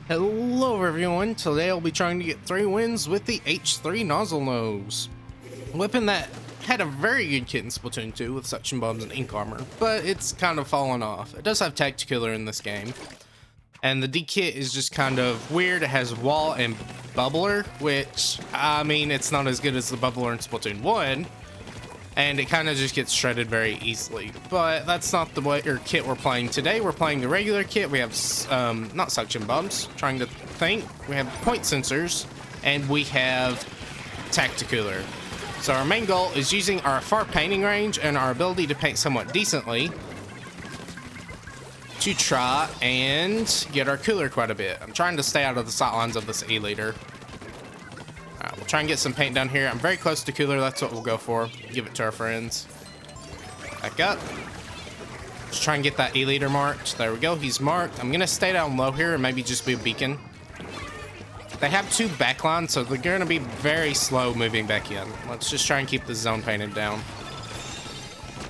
Hello everyone, today I'll be trying to get 3 wins with the H3 Nozzlenose. A weapon that had a very good kit in Splatoon 2 with suction bombs and ink armor, but it's kind of fallen off. It does have Tacticula in this game, and the D kit is just kind of weird. It has wall and bubbler, which, I mean, it's not as good as the bubbler in Splatoon 1, and it kind of just gets shredded very easily. But that's not the kit we're playing today. We're playing the regular kit. We have not suction bombs, trying to think. We have point sensors, and we have Tacticula. So our main goal is using our far painting range and our ability to paint somewhat decently to try and get our cooler quite a bit. I'm trying to stay out of the sight lines of this E-liter. Alright, we'll try and get some paint down here. I'm very close to cooler. That's what we'll go for. Give it to our friends. Back up. Let's try and get that E-liter marked. There we go. He's marked. I'm going to stay down low here and maybe just be a beacon. They have 2 backlines, so they're going to be very slow moving back in. Let's just try and keep the zone painted down.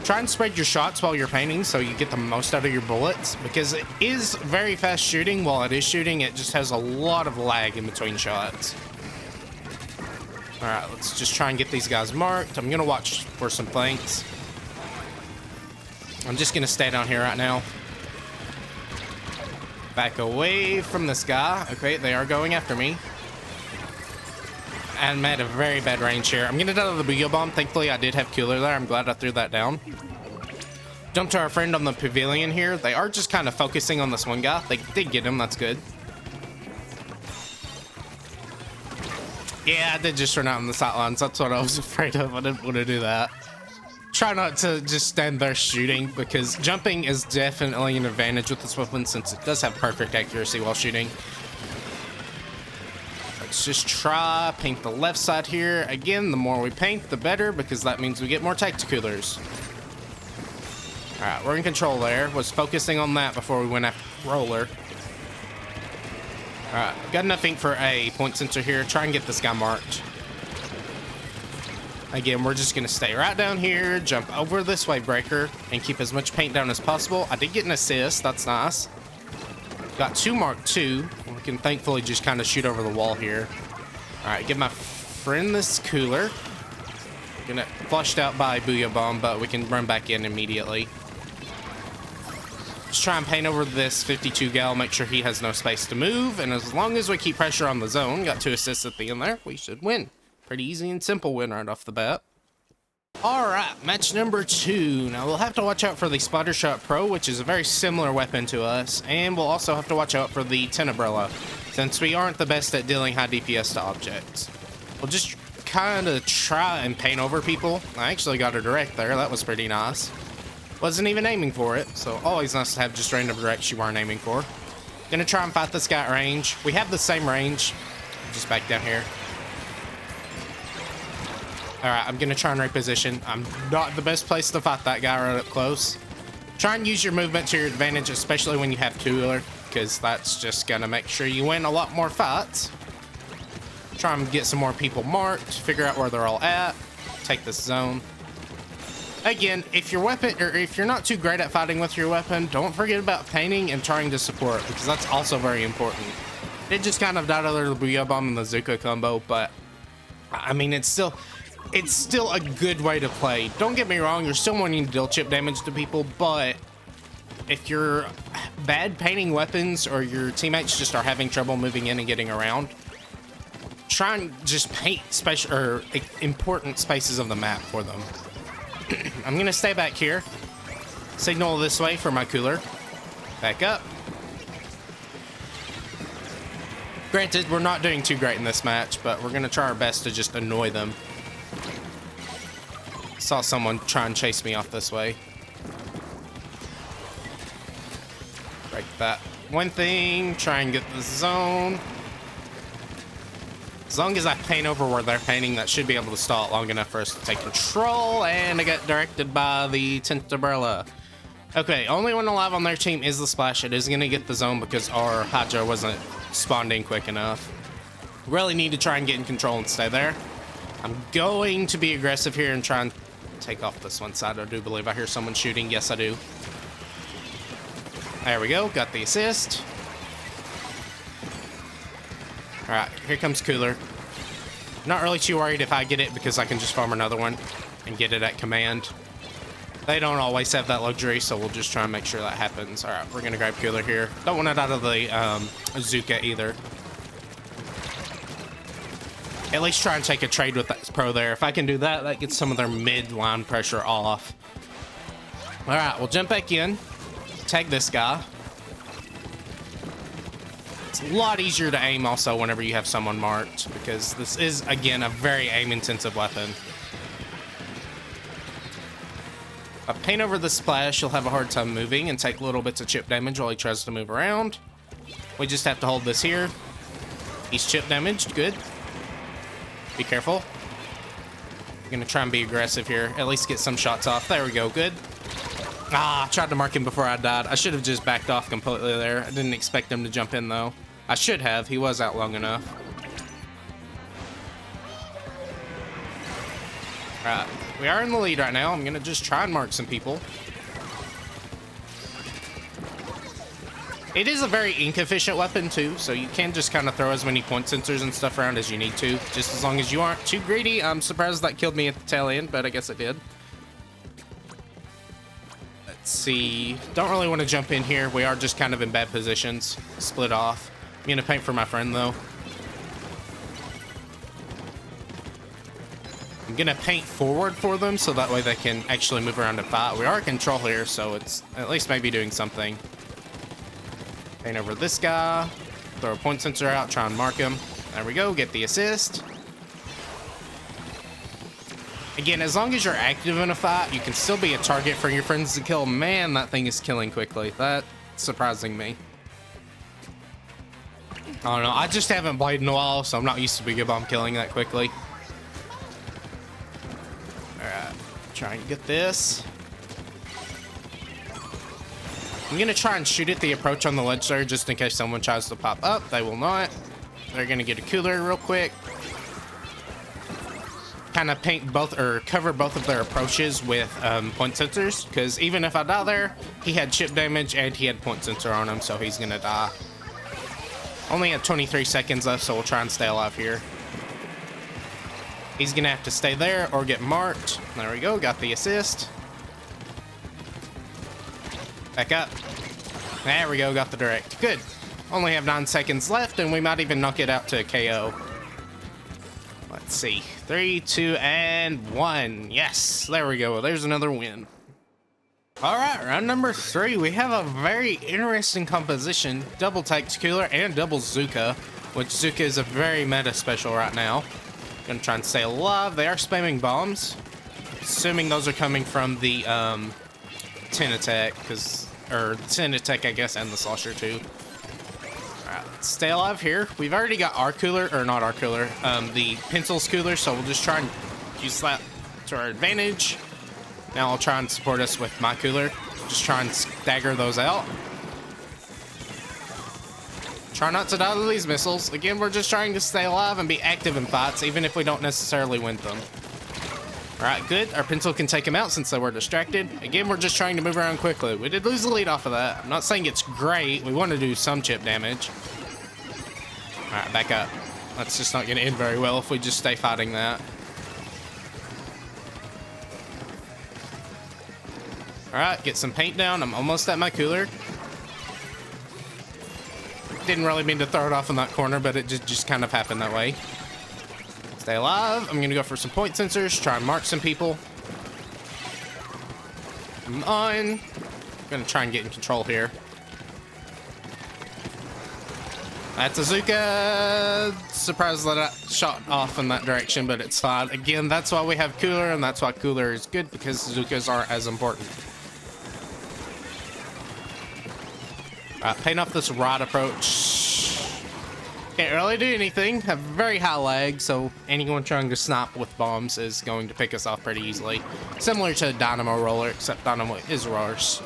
Try and spread your shots while you're painting so you get the most out of your bullets, because it is very fast shooting. While it is shooting, it just has a lot of lag in between shots. Alright, let's just try and get these guys marked. I'm going to watch for some flanks. I'm just going to stay down here right now. Back away from this guy. Okay, they are going after me. And I'm at a very bad range here. I'm going to die to the Booyah Bomb. Thankfully, I did have cooler there. I'm glad I threw that down. Jump to our friend on the pavilion here. They are just kind of focusing on this one guy. They did get him. That's good. Yeah, I did just run out on the sidelines. That's what I was afraid of. I didn't want to do that. Try not to just stand there shooting, because jumping is definitely an advantage with this weapon since it does have perfect accuracy while shooting. Let's just try paint the left side here. Again, the more we paint, the better, because that means we get more Tacticulars. Alright, we're in control there. Was focusing on that before we went after Roller. Alright, got enough ink for a point sensor here. Try and get this guy marked. Again, we're just going to stay right down here, jump over this wave breaker, and keep as much paint down as possible. I did get an assist. That's nice. Got 2 marked too. We can thankfully just kind of shoot over the wall here. Alright, give my friend this cooler. Gonna flushed out by Booyah Bomb, but we can run back in immediately. Just try and paint over this 52 gal, make sure he has no space to move, and as long as we keep pressure on the zone, got 2 assists at the end there, we should win. Pretty easy and simple win right off the bat. Alright, match number 2. Now we'll have to watch out for the Splatter Shot Pro, which is a very similar weapon to us, and we'll also have to watch out for the Tin Umbrella, since we aren't the best at dealing high DPS to objects. We'll just kind of try and paint over people. I actually got a direct there, that was pretty nice. Wasn't even aiming for it, so always nice to have just random directs you weren't aiming for. Gonna try and fight this guy at range. We have the same range. Just back down here. Alright, I'm gonna try and reposition. I'm not the best place to fight that guy right up close. Try and use your movement to your advantage, especially when you have cooler, because that's just gonna make sure you win a lot more fights. Try and get some more people marked, figure out where they're all at, take this zone. Again, if your weapon, or if you're not too great at fighting with your weapon, don't forget about painting and trying to support, because that's also very important. It just kind of died under the Booyah Bomb and the Zuka combo, but I mean, it's still a good way to play. Don't get me wrong, you're still wanting to deal chip damage to people, but if you're bad painting weapons or your teammates just are having trouble moving in and getting around, try and just paint special or important spaces of the map for them. I'm gonna stay back here. Signal this way for my cooler. Back up. Granted, we're not doing too great in this match, but we're gonna try our best to just annoy them. Saw someone try and chase me off this way. Break that one thing. Try and get the zone. As long as I paint over where they're painting, that should be able to stall it long enough for us to take control. And I got directed by the Tin Umbrella. Okay, only one alive on their team is the Splash. It is going to get the zone because our Hydra wasn't spawned in quick enough. Really need to try and get in control and stay there. I'm going to be aggressive here and try and take off this one side. I do believe I hear someone shooting. Yes, I do. There we go. Got the assist. All right, here comes cooler. Not really too worried if I get it because I can just farm another one and get it at command. They don't always have that luxury, so we'll just try and make sure that happens. All right, we're gonna grab cooler here. Don't want it out of the Zuka either. At least try and take a trade with that pro there. If I can do that, that gets some of their mid-line pressure off. All right, we'll jump back in. Tag this guy. It's a lot easier to aim also whenever you have someone marked, because this is, again, a very aim-intensive weapon. If I paint over the splash, he'll have a hard time moving and take little bits of chip damage while he tries to move around. We just have to hold this here. He's chip damaged, good. Be careful. I'm gonna try and be aggressive here. At least get some shots off. There we go, good. Ah, I tried to mark him before I died. I should have just backed off completely there. I didn't expect him to jump in though. I should have. He was out long enough. Alright, we are in the lead right now. I'm gonna just try and mark some people. It is a very ink efficient weapon too, so you can just kind of throw as many point sensors and stuff around as you need to, just as long as you aren't too greedy. I'm surprised that killed me at the tail end, but I guess it did. Let's see. Don't really want to jump in here. We are just kind of in bad positions. Split off. I'm gonna paint for my friend though. I'm gonna paint forward for them so that way they can actually move around and fight. We are in control here, so it's at least maybe doing something. Paint over this guy, throw a point sensor out, try and mark him. There we go, get the assist. Again, as long as you're active in a fight, you can still be a target for your friends to kill. Man, that thing is killing quickly. That's surprising me. I don't know, I just haven't played in a while, so I'm not used to big bomb killing that quickly. Alright, try and get this. I'm gonna try and shoot at the approach on the ledge there just in case someone tries to pop up. They will not. They're gonna get a cooler real quick. Kind of paint both or cover both of their approaches with point sensors, because even if I die there, he had chip damage and he had point sensor on him, so he's gonna die. Only have 23 seconds left, so we'll try and stay alive here. He's gonna have to stay there or get marked. There we go, got the assist. Back up. There we go, got the direct. Good. Only have 9 seconds left, and we might even knock it out to a KO. Let's see. 3, 2, and 1. Yes, there we go. There's another win. All right, round number 3. We have a very interesting composition. Double takes cooler and double Zuka, which Zuka is a very meta special right now. Gonna try and stay alive. They are spamming bombs. Assuming those are coming from the 10 attack, or 10 attack, I guess, and the slosher too. Alright, let's stay alive here. We've already got our cooler, or not our cooler, the pencils cooler, so we'll just try and use that to our advantage. Now I'll try and support us with my cooler. Just try and stagger those out. Try not to die to these missiles. Again, we're just trying to stay alive and be active in fights, even if we don't necessarily win them. Alright, good. Our pencil can take him out since they were distracted. Again, we're just trying to move around quickly. We did lose the lead off of that. I'm not saying it's great. We want to do some chip damage. Alright, back up. That's just not going to end very well if we just stay fighting that. Alright, get some paint down. I'm almost at my cooler. Didn't really mean to throw it off in that corner, but it just kind of happened that way. Stay alive. I'm gonna go for some point sensors, try and mark some people. Come on. I'm gonna try and get in control here. That's a Zuka. Surprised that I shot off in that direction, but it's fine. Again, that's why we have cooler, and that's why cooler is good, because Zukas aren't as important. Alright, paint off this rod approach. Can't really do anything. Have very high lag, so anyone trying to snipe with bombs is going to pick us off pretty easily. Similar to Dynamo Roller, except Dynamo is worse.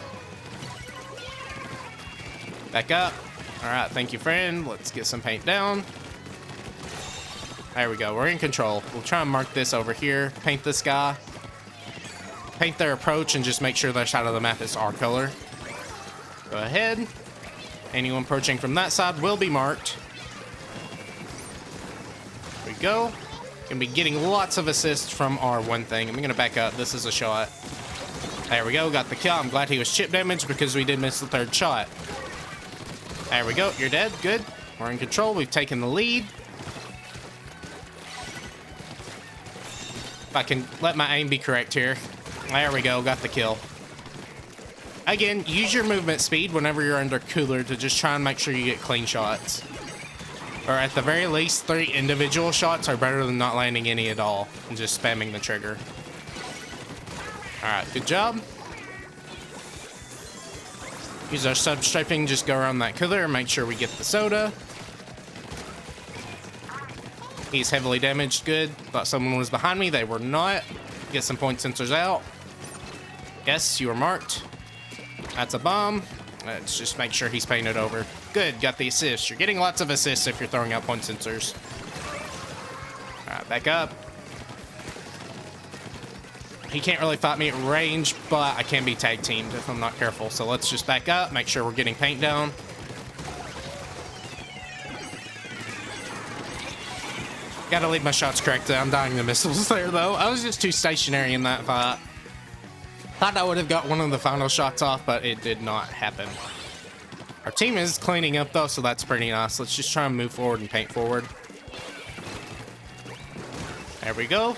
Back up. Alright, thank you, friend. Let's get some paint down. There we go. We're in control. We'll try and mark this over here. Paint this guy. Paint their approach and just make sure their side of the map is our color. Go ahead. Anyone approaching from that side will be marked. go. Gonna be getting lots of assists from our one thing. I'm gonna back up. This is a shot. There we go. Got the kill. I'm glad he was chip damaged because we did miss the third shot. There we go. You're dead. Good. We're in control. We've taken the lead. If I can let my aim be correct here. There we go. Got the kill. Again, use your movement speed whenever you're under cooler to just try and make sure you get clean shots. Or at the very least, 3 individual shots are better than not landing any at all and just spamming the trigger. Alright, good job. Use our sub-striping, just go around that cooler and make sure we get the soda. He's heavily damaged, good. Thought someone was behind me, they were not. Get some point sensors out. Yes, you were marked. That's a bomb. Let's just make sure he's painted over. Good, got the assist. You're getting lots of assists if you're throwing out point sensors. Alright, back up. He can't really fight me at range, but I can be tag teamed if I'm not careful. So let's just back up, make sure we're getting paint down. Gotta leave my shots correct. I'm dying the missiles there, though. I was just too stationary in that fight. Thought I would have got one of the final shots off, but it did not happen. Our team is cleaning up, though, so that's pretty nice. Let's just try and move forward and paint forward. There we go.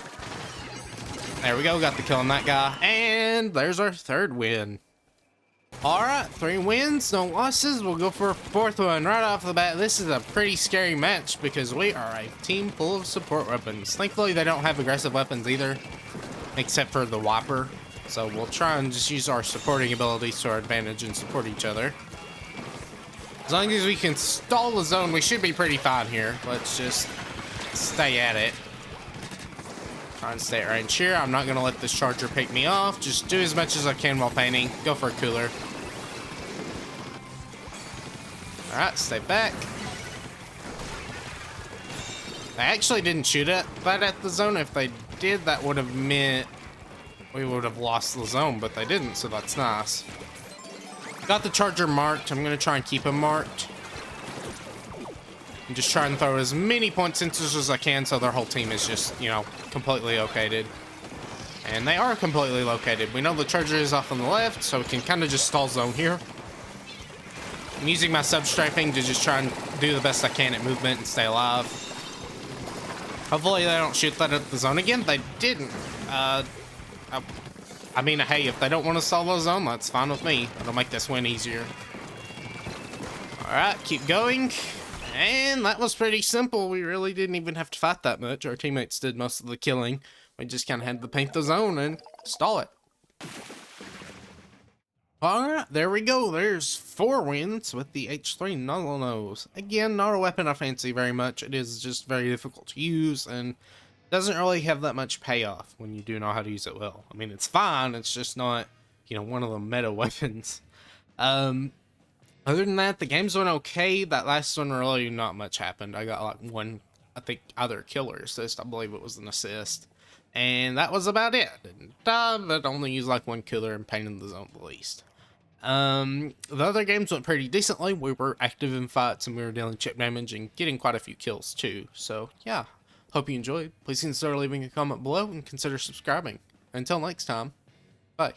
There we go. Got the kill on that guy. And there's our 3rd win. Alright, 3 wins, no losses. We'll go for a 4th one right off the bat. This is a pretty scary match because we are a team full of support weapons. Thankfully, they don't have aggressive weapons either, except for the Whopper. So we'll try and just use our supporting abilities to our advantage and support each other. As long as we can stall the zone, we should be pretty fine here. Let's just stay at it. Try and stay at range here. I'm not going to let this charger pick me off. Just do as much as I can while painting. Go for a cooler. Alright, stay back. They actually didn't shoot at that at the zone. If they did, that would have meant we would have lost the zone, but they didn't, so that's nice. Got the charger marked. I'm going to try and keep him marked. And just try and throw as many point sensors as I can so their whole team is just, you know, completely located. And they are completely located. We know the charger is off on the left, so we can kind of just stall zone here. I'm using my sub-striping to just try and do the best I can at movement and stay alive. Hopefully they don't shoot that at the zone again. They didn't. I mean, hey, if they don't want to stall the zone, that's fine with me. It'll make this win easier. Alright, keep going. And that was pretty simple. We really didn't even have to fight that much. Our teammates did most of the killing. We just kind of had to paint the zone and stall it. Alright, there we go. There's 4 wins with the H3 Nozzlenose. Again, not a weapon I fancy very much. It is just very difficult to use and doesn't really have that much payoff when you do know how to use it well. I mean, it's fine. It's just not, you know, one of the meta weapons. Other than that, the games went okay. That last one, really not much happened. I got like one, I think, either kill or assist. I believe it was an assist. And that was about it. Didn't die, but only used like 1 killer and painted the zone the least. The other games went pretty decently. We were active in fights and we were dealing chip damage and getting quite a few kills too. So yeah, hope you enjoyed. Please consider leaving a comment below and consider subscribing. Until next time, bye.